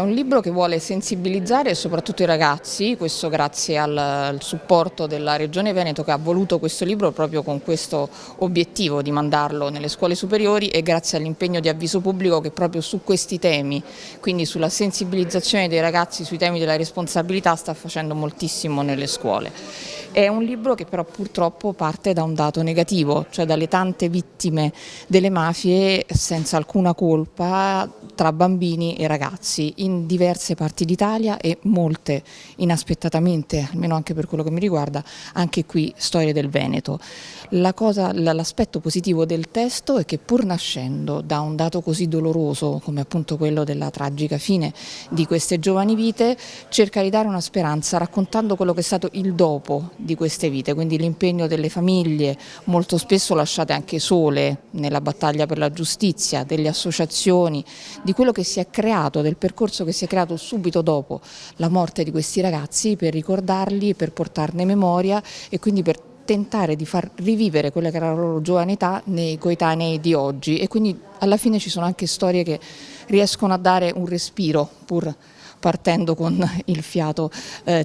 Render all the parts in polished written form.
un libro che vuole sensibilizzare soprattutto i ragazzi, questo grazie al supporto della Regione Veneto che ha voluto questo libro proprio con questo obiettivo di mandarlo nelle scuole superiori, e grazie all'impegno di Avviso Pubblico che proprio su questi temi, quindi sulla sensibilizzazione dei ragazzi sui temi della responsabilità, sta facendo moltissimo nelle scuole. È un libro che però purtroppo parte da un dato negativo, cioè dalle tante vittime delle mafie senza alcuna colpa tra bambini e ragazzi in diverse parti d'Italia, e molte inaspettatamente, almeno anche per quello che mi riguarda, anche qui storie del Veneto. L'aspetto positivo del testo è che, pur nascendo da un dato così doloroso come appunto quello della tragica fine di queste giovani vite, cerca di dare una speranza raccontando quello che è stato il dopo di queste vite, quindi l'impegno delle famiglie, molto spesso lasciate anche sole nella battaglia per la giustizia, delle associazioni, di quello che si è creato, del percorso che si è creato subito dopo la morte di questi ragazzi, per ricordarli, per portarne memoria e quindi per tentare di far rivivere quella che era la loro giovane età nei coetanei di oggi. E quindi alla fine ci sono anche storie che riescono a dare un respiro, pur partendo con il fiato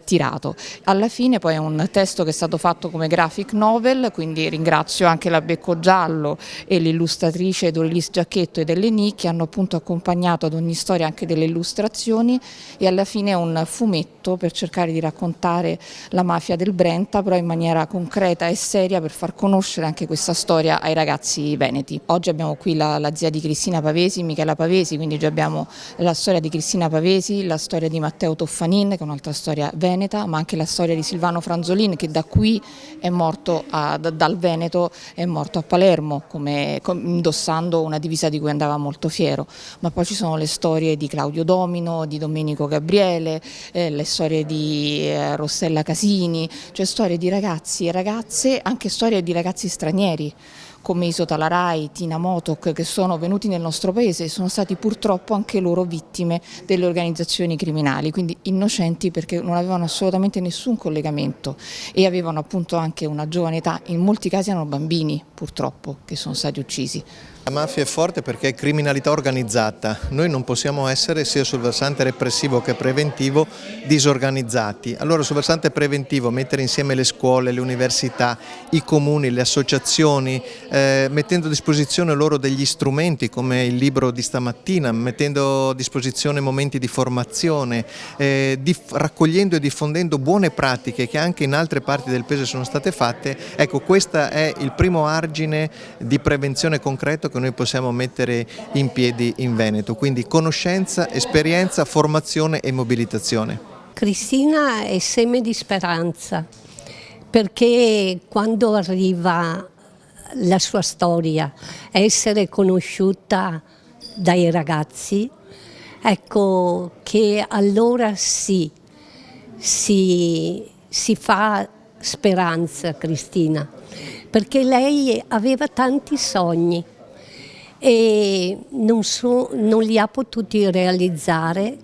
tirato. Alla fine poi è un testo che è stato fatto come graphic novel, quindi ringrazio anche la Becco Giallo e l'illustratrice Dorilis Giacchetto e Dell'Eni, che hanno appunto accompagnato ad ogni storia anche delle illustrazioni, e alla fine è un fumetto per cercare di raccontare la mafia del Brenta, però in maniera concreta e seria, per far conoscere anche questa storia ai ragazzi veneti. Oggi abbiamo qui la zia di Cristina Pavesi, Michela Pavesi, quindi già abbiamo la storia di Cristina Pavesi, la storia di Matteo Toffanin, che è un'altra storia veneta, ma anche la storia di Silvano Franzolin, che da qui è morto dal Veneto, è morto a Palermo indossando una divisa di cui andava molto fiero. Ma poi ci sono le storie di Claudio Domino, di Domenico Gabriele, le storie di Rossella Casini, cioè storie di ragazzi e ragazze, anche storie di ragazzi stranieri come Iso Talarai, Tina Motok, che sono venuti nel nostro paese e sono stati purtroppo anche loro vittime delle organizzazioni criminali, quindi innocenti perché non avevano assolutamente nessun collegamento e avevano appunto anche una giovane età. In molti casi erano bambini, purtroppo, che sono stati uccisi. La mafia è forte perché è criminalità organizzata, noi non possiamo essere, sia sul versante repressivo che preventivo, disorganizzati. Allora sul versante preventivo mettere insieme le scuole, le università, i comuni, le associazioni, mettendo a disposizione loro degli strumenti come il libro di stamattina, mettendo a disposizione momenti di formazione, raccogliendo e diffondendo buone pratiche che anche in altre parti del paese sono state fatte. Ecco, questo è il primo argine di prevenzione concreto che noi possiamo mettere in piedi in Veneto, quindi conoscenza, esperienza, formazione e mobilitazione. Cristina è seme di speranza, perché quando arriva la sua storia, essere conosciuta dai ragazzi, ecco che allora sì, si fa speranza Cristina, perché lei aveva tanti sogni e non li ha potuti realizzare,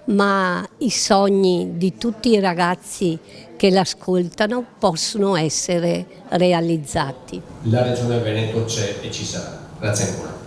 ma i sogni di tutti i ragazzi che l'ascoltano possono essere realizzati. La Regione Veneto c'è e ci sarà. Grazie ancora.